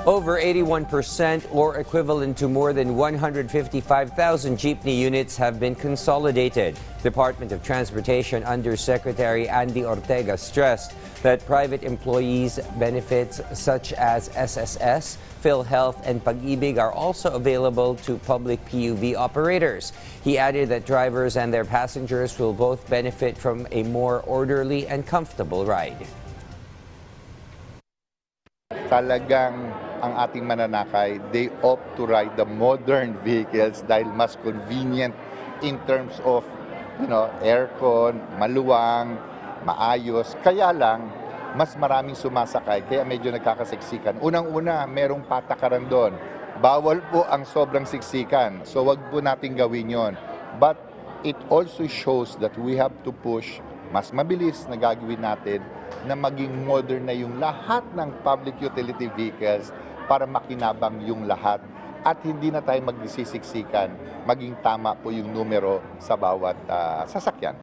Over 81% or equivalent to more than 155,000 jeepney units have been consolidated. Department of Transportation Undersecretary Andy Ortega stressed that private employees' benefits such as SSS, PhilHealth, and Pag-ibig are also available to public PUV operators. He added that drivers and their passengers will both benefit from a more orderly and comfortable ride. Talagang ang ating mananakay, they opt to ride the modern vehicles dahil mas convenient in terms of, aircon, maluwang, maayos. Kaya lang, mas maraming sumasakay, kaya medyo nagkakasiksikan. Unang-una, merong patakaran doon. Bawal po ang sobrang siksikan, so wag po natin gawin yon. But it also shows that we have to push mas mabilis na gagawin natin na maging modern na yung lahat ng public utility vehicles para makinabang yung lahat at hindi na tayo magsisiksikan, maging tama po yung numero sa bawat sasakyan.